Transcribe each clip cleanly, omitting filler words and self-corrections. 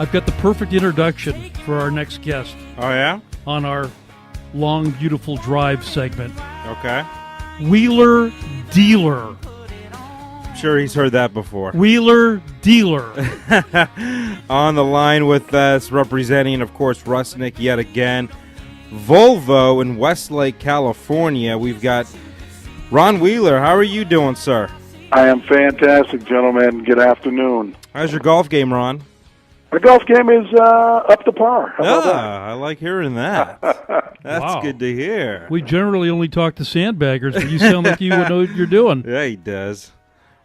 I've got the perfect introduction for our next guest Oh, yeah? on our long, beautiful drive segment. Okay. Wheeler Dealer. I'm sure he's heard that before. Wheeler Dealer. On the line with us, representing, of course, Rusnak yet again. Volvo in Westlake, California. We've got Ron Wheeler. How are you doing, sir? I am fantastic, gentlemen. Good afternoon. How's your golf game, Ron? The golf game is up to par. How about that? I like hearing that. That's Wow. good to hear. We generally only talk to sandbaggers, but you sound like you know what you're doing. Yeah, he does.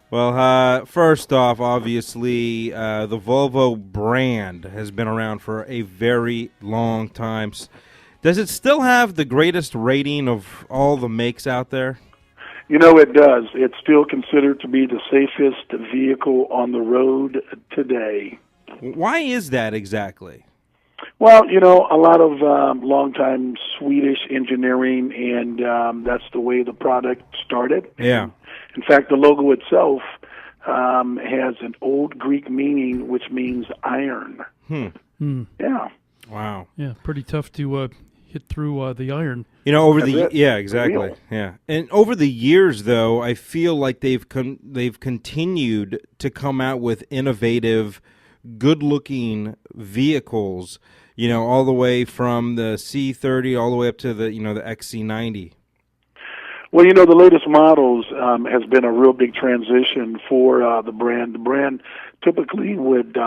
Well, first off, obviously, the Volvo brand has been around for a very long time. Does it still have the greatest rating of all the makes out there? You know, it does. It's still considered to be the safest vehicle on the road today. Why is that exactly? Well, you know, a lot of longtime Swedish engineering, and that's the way the product started. Yeah. In fact, the logo itself has an old Greek meaning, which means iron. Yeah. Wow. Yeah, pretty tough to hit through the iron. You know, Exactly. exactly. Yeah. And over the years, though, I feel like they've continued to come out with innovative, good-looking vehicles. You know, all the way from the C30 all the way up to the the XC90. Well, you know, the latest models has been a real big transition for the brand. The brand typically would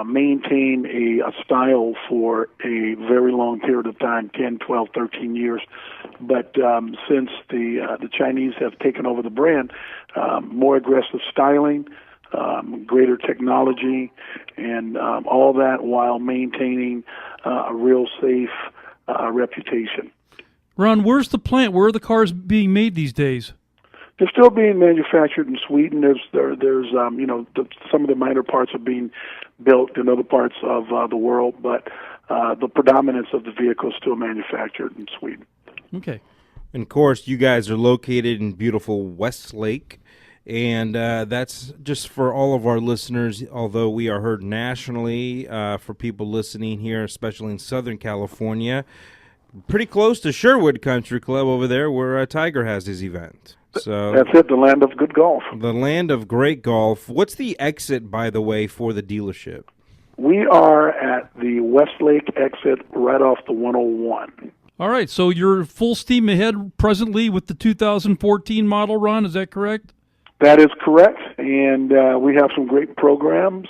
maintain a style for a very long period of time, 10, 12, 13 years. But since the Chinese have taken over the brand, more aggressive styling, greater technology, and all that while maintaining a real safe reputation. Ron, where's the plant? Where are the cars being made these days? They're still being manufactured in Sweden. There's some of the minor parts are being built in other parts of the world, but the predominance of the vehicle is still manufactured in Sweden. Okay. And, of course, you guys are located in beautiful Westlake. And that's just for all of our listeners, although we are heard nationally for people listening here, especially in Southern California. Pretty close to Sherwood Country Club over there where Tiger has his event. So That's it, the land of good golf. the land of great golf. What's the exit, by the way, for the dealership? We are at the Westlake exit right off the 101. All right, so you're full steam ahead presently with the 2014 model, Ron, is that correct? That is correct, and we have some great programs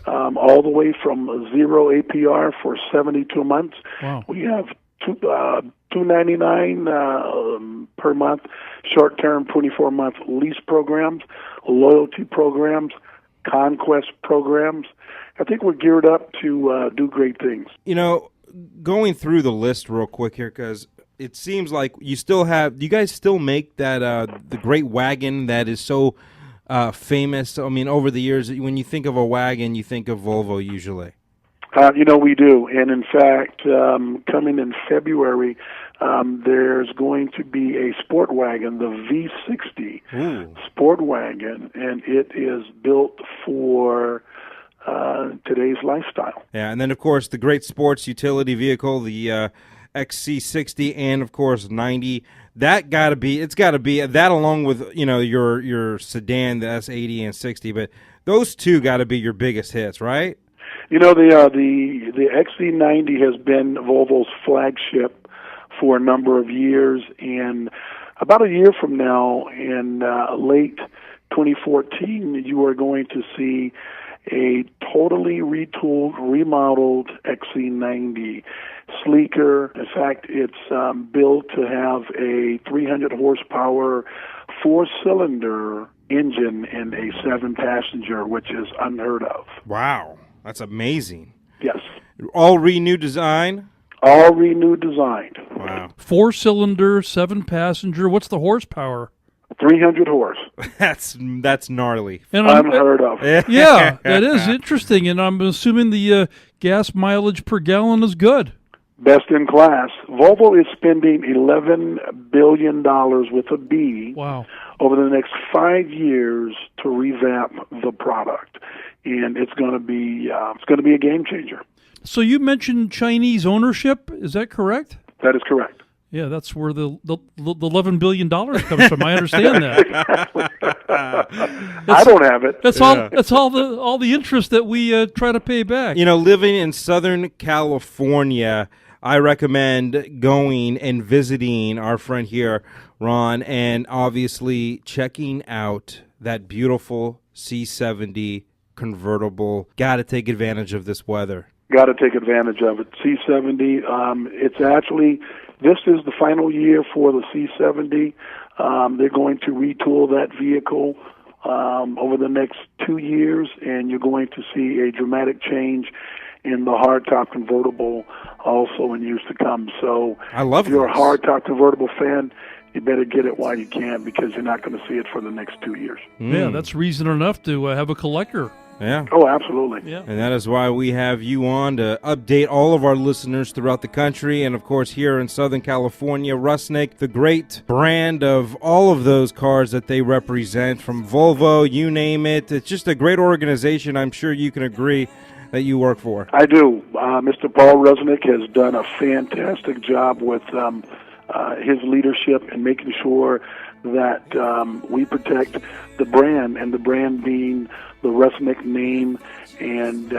all the way from 0 APR for 72 months. Wow. We have $299 per month, short-term 24-month lease programs, loyalty programs, conquest programs. I think we're geared up to do great things. You know, going through the list real quick here, because it seems like you guys still make that the great wagon that is so famous. I mean, over the years, when you think of a wagon, you think of Volvo usually. You know, we do. And in fact, coming in February, there's going to be a sport wagon, the V60 sport wagon, and it is built for today's lifestyle. Yeah, and then, of course, the great sports utility vehicle, the XC60, and, of course, 90. It's got to be that along with, your sedan, the S80 and 60. But those two got to be your biggest hits, right? You know, the XC90 has been Volvo's flagship for a number of years, and about a year from now, in late 2014, you are going to see a totally retooled, remodeled XC90, sleeker. In fact, it's built to have a 300 horsepower, 4-cylinder engine and a 7-passenger, which is unheard of. Wow, that's amazing. Yes. All renewed design? All renewed design. Wow. 4-cylinder, 7-passenger. What's the horsepower? 300 horse. That's gnarly. And Unheard of. Yeah, that is interesting. And I'm assuming the gas mileage per gallon is good. Best in class. Volvo is spending $11 billion with a B Wow. over the next 5 years to revamp the product. and it's going to be a game changer. So you mentioned Chinese ownership. Is that correct? That is correct. Yeah, that's where the $11 billion comes from. I understand that. I don't have it. That's all the interest that we try to pay back. You know, living in Southern California, I recommend going and visiting our friend here, Ron, and obviously checking out that beautiful C70 convertible. Got to take advantage of this weather. Got to take advantage of it. C70, this is the final year for the C70. They're going to retool that vehicle over the next 2 years, and you're going to see a dramatic change in the hardtop convertible also in years to come. So I love if you're this. a hardtop convertible fan, you better get it while you can, because you're not going to see it for the next 2 years. Yeah, that's reason enough to have a collector. Yeah. Oh, absolutely. Yeah. And that is why we have you on to update all of our listeners throughout the country. And, of course, here in Southern California, Rusnak, the great brand of all of those cars that they represent, from Volvo, you name it. It's just a great organization. I'm sure you can agree that you work for. I do. Mr. Paul Rusnak has done a fantastic job with his leadership and making sure that we protect the brand, and the brand being the Rusnak name, and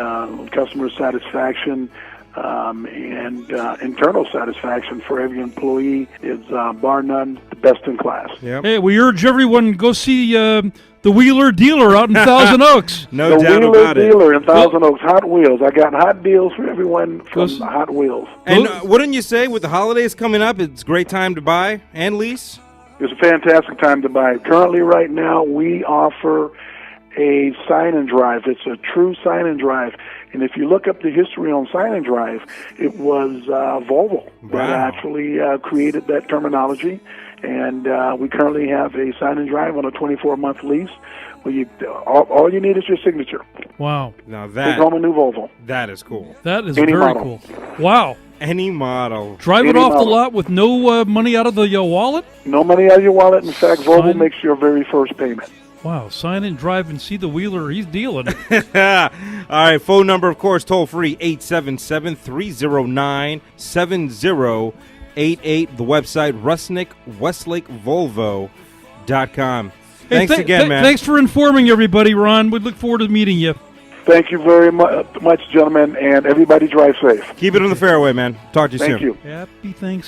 customer satisfaction and internal satisfaction for every employee is bar none the best in class. Yep. Hey, we urge everyone go see the Wheeler dealer out in Thousand Oaks. No The doubt Wheeler about it. dealer in Thousand Oaks, Hot Wheels. I got hot deals for everyone from Goes- Hot Wheels. And wouldn't you say, with the holidays coming up, it's a great time to buy and lease? It's a fantastic time to buy. Currently, right now, we offer a sign and drive. It's a true sign and drive. And if you look up the history on sign and drive, it was Volvo that Wow. actually created that terminology. And we currently have a sign and drive on a 24-month lease. Where all you need is your signature. Wow, Now Take home that a new Volvo. that is cool. that is Any very model. cool. Wow. Any model. Drive it Any off the model. lot with no money out of the wallet? No money out of your wallet. In fact, Volvo Sign- makes your very first payment. Wow, sign and drive and see the Wheeler. He's dealing. All right, phone number, of course, toll free, 877-309-7088. The website, RusnakWestlakeVolvo.com. Thanks again, man. Thanks for informing everybody, Ron. We look forward to meeting you. Thank you very much, gentlemen, and everybody drive safe. Keep it on the fairway, man. Talk to you soon. Thank you. Happy Thanksgiving.